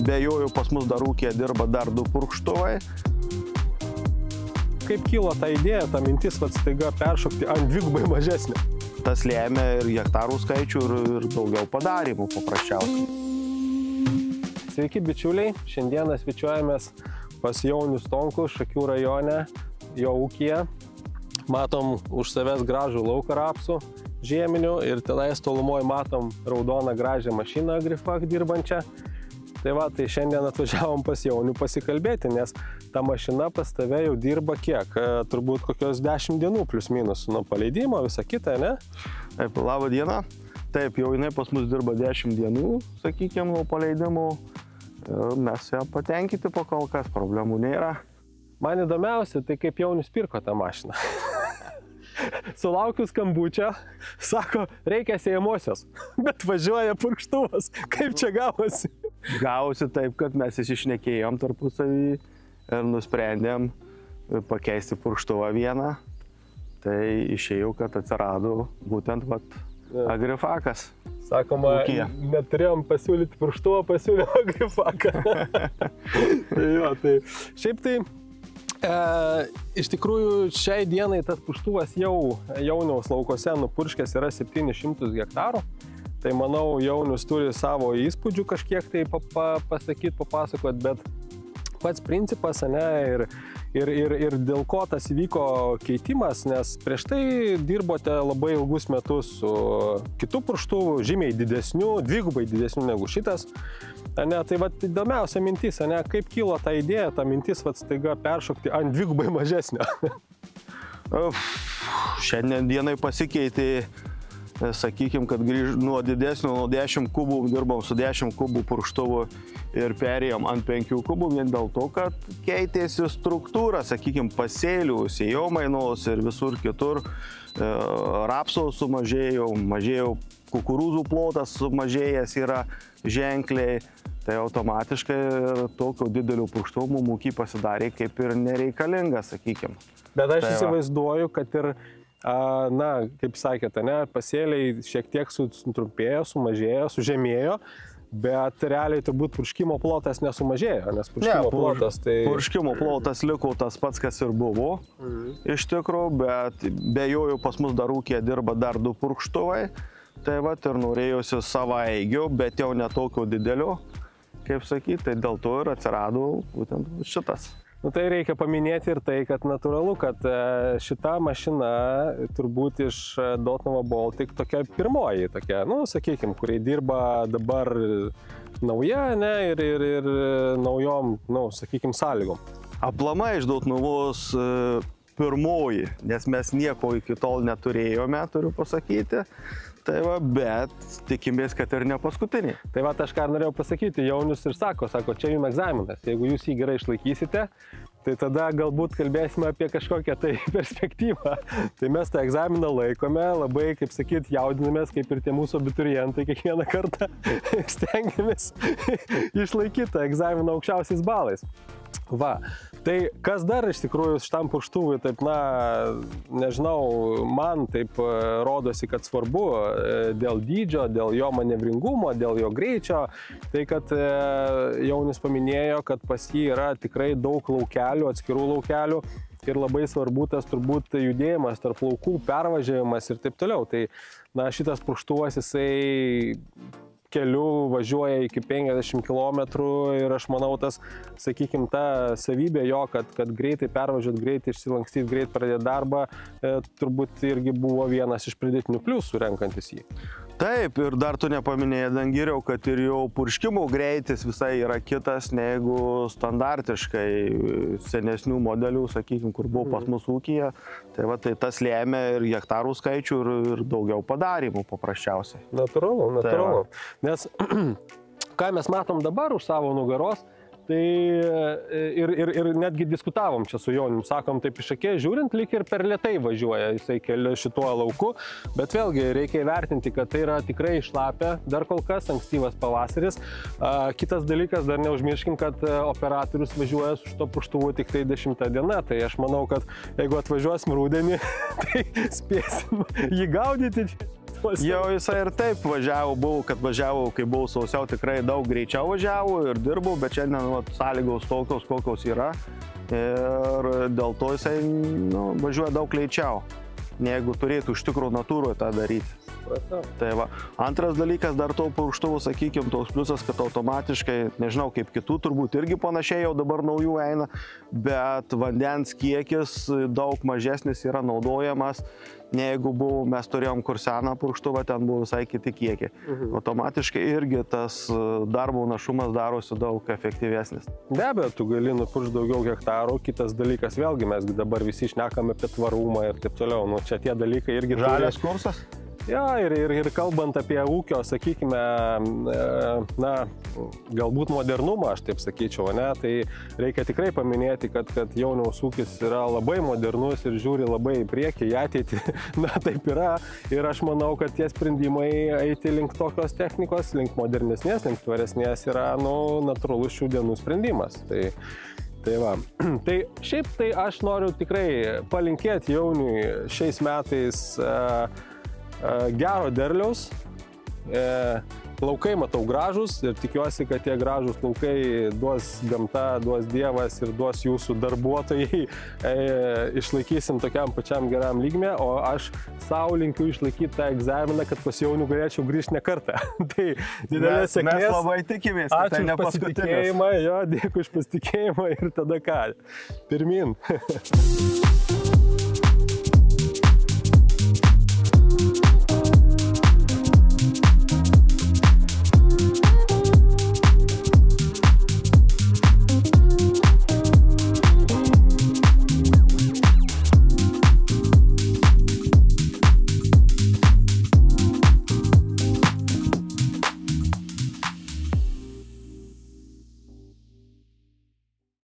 be jo jau pas mus dar ūkyje dirba dar 2 purkštuvai. Kaip kilo ta idėja, ta mintis staiga peršokti ant dvigubai mažesnio? Tas lėmė ir hektarų skaičių ir daugiau padarymų paprasčiausiai. Sveiki bičiuliai, šiandieną svečiuojamės pas Jaunių Stonkų Šakių rajone, jo ūkyje. Matom už savęs gražų lauką rapsų žieminių ir tenais tolumoje matom raudoną gražią mašiną Agrifak dirbančią. Tai šiandien atvažiavom pas Jaunių pasikalbėti, nes ta mašina pas tave jau dirba kiek? Turbūt kokios 10 dienų plius minus nuo paleidimo, visą kitą, ne? Taip, labą dieną. Taip, jau jinai pas mus dirba 10 dienų, sakykime, nuo paleidimo. Mes ją patenkinti pakol kas, problemų nėra. Man įdomiausia, tai kaip Jaunius pirko tą mašiną. Sulaukiu skambučio, sako, reikia siejamosios, bet važiuoja purkštuvas. Kaip čia gavosi? Gavosi taip, kad mes įsišnekėjom tarpusavį ir nusprendėm pakeisti purkštuvą vieną. Tai išėjau, kad atsirado būtent Agrifakas. Sakoma, neturėjom pasiūlyti purkštuvą, pasiūlėm Agrifaką. Šiaip tai, iš tikrųjų, šiai dienai tas purkštuvas jau Jauniaus laukose nupurškęs yra 700 hektarų. Tai manau, Jaunius turi savo įspūdžių kažkiek tai papasakot, bet pats principas, ne, ir dėl ko tas įvyko keitimas, nes prieš tai dirbote labai ilgus metus su kitu purkštuvu, žymiai didesniu, dvigubai didesniu negu šitas. Ne, tai įdomiausia mintis, ne, kaip kilo ta idėja, ta mintis staiga peršokti ant dvigubai mažesnio. Šiandien dienai pasikeitė, sakykime, kad nuo didesnio, nuo 10 kubų, dirbom su 10 kubų purkštuvu ir perėjom ant 5 kubų, vien dėl to, kad keitėsi struktūra, sakykime, pasėlių, sėjomainos ir visur kitur. Rapso sumažėjo, kukurūzų plotas sumažėjęs yra ženkliai, tai automatiškai tokio didelio purkštuvo mum ūky pasidarė kaip ir nereikalinga, sakykime. Bet aš įsivaizduoju, kad ir kaip sakėte, pasėliai šiek tiek sutrumpėjo, sumažėjo, sužemėjo, bet realiai turbūt purškimo plotas nesumažėjo, nes purškimo plotas tai... Purškimo plotas liko tas pats, kas ir buvo, iš tikrųjų, bet be jo jau pas mus dar ūkyje dirba dar 2 purkštuvai, tai ir norėjusi savaeigio, bet jau netokio didelio, kaip sakyti, tai dėl to ir atsirado būtent šitas. Tai reikia paminėti ir tai, kad natūralu, kad šita mašina turbūt iš Dotnuva Baltic tokia pirmoji, tokia, sakykime, kuriai dirba dabar nauja, ne, ir naujom, sakykime, sąlygom. Aplamai iš Dotnuvos pirmoji, nes mes nieko iki tol neturėjome, turiu pasakyti. Bet tikimės, kad ir ne paskutinį. Tai aš ką norėjau pasakyti, Jaunius ir sako, čia jums egzaminas. Jeigu jūs jį gerai išlaikysite, tai tada galbūt kalbėsime apie kažkokią tai perspektyvą. Tai mes tą egzaminą laikome, labai, kaip sakyt, jaudinamės, kaip ir tie mūsų abiturientai kiekvieną kartą stengiamės išlaikyti tą egzaminą aukščiausiais balais. Tai kas dar iš tikrųjų šitam purkštuvui, taip, nežinau, man taip rodosi, kad svarbu dėl dydžio, dėl jo manevringumo, dėl jo greičio, tai kad Jaunius paminėjo, kad pas jį yra tikrai daug laukelių, atskirų laukelių ir labai svarbu tas turbūt judėjimas tarp laukų, pervažiavimas ir taip toliau. Tai šitas purkštuvas jisai keliu važiuoja iki 50 km ir aš manau tas, sakykime, ta savybė jo, kad greitai pervažiuot, greitai išsilankstyti, greit pradėti darbą, turbūt irgi buvo vienas iš pridėtinių pliusų renkantis jį. Taip, ir dar tu nepaminėjai, Dangiriau, kad ir jau purškimo greitis visai yra kitas negu standartiškai senesnių modelių, sakykime, kur buvo pas mus ūkyje. Tai tas lėmė ir hektarų skaičių ir daugiau padarymų paprasčiausiai. Natūralu. Nes ką mes matom dabar už savo nugaros, tai ir netgi diskutavom čia su Jonium, sakom, taip iš akės žiūrint, lyg ir per lėtai važiuoja jisai keliu šituo lauku, bet vėlgi reikia įvertinti, kad tai yra tikrai šlapia, dar kol kas ankstyvas pavasaris. Kitas dalykas, dar neužmirškim, kad operatorius važiuoja su šito purkštuvu tik tai 10 diena, tai aš manau, kad jeigu atvažiuosim rudenį, tai spėsim jį gaudyti. ritmas. Jau jisai ir taip važiavo, kai buvau sausiau, tikrai daug greičiau važiavo ir dirbau, bet šiandien sąlygos tokios, kokios yra. Ir dėl to jisai važiuoja daug greičiau, jeigu turėtų iš tikrųjų natūroje tą daryti. Tai va. Antras dalykas, dar to purkštuvų, sakykime, toks pliusas, kad automatiškai, nežinau, kaip kitų, turbūt irgi panašiai jau dabar naujų eina, bet vandens kiekis daug mažesnis yra naudojamas, negu mes turėjom kur seną purkštuvą, ten buvo visai kiti kiekiai. Automatiškai irgi tas darbo našumas darosi daug efektyvesnis. Be abejo, tu gali nupurkšti daugiau hektarų, kitas dalykas, vėlgi mes dabar visi šnekame apie tvarumą ir taip toliau, čia tie dalykai irgi... Žalias kursas? Jo, ir kalbant apie ūkio, sakykime, galbūt modernumą, aš taip sakyčiau, tai reikia tikrai paminėti, kad Jauniaus ūkis yra labai modernus ir žiūri labai į priekį, į ateitį, taip yra. Ir aš manau, kad tie sprendimai eiti link tokios technikos, link modernesnės, link tvaresnės yra, natūralus šių dienų sprendimas. Tai va. Tai šiaip tai aš noriu tikrai palinkėti Jauniui šiais metais gero derliaus, laukai matau gražus ir tikiuosi, kad tie gražus laukai duos gamta, duos Dievas ir duos jūsų darbuotojai, išlaikysim tokiam pačiam geram lygmė, o aš savo linkiu išlaikyti tą egzaminą, kad pas Jaunių galėčiau grįžti ne kartą. Tai didelės sėkmės. Mes labai tikimės, kad tai ne paskutinis. Dėkui už pasitikėjimą ir tada ką? Pirmin.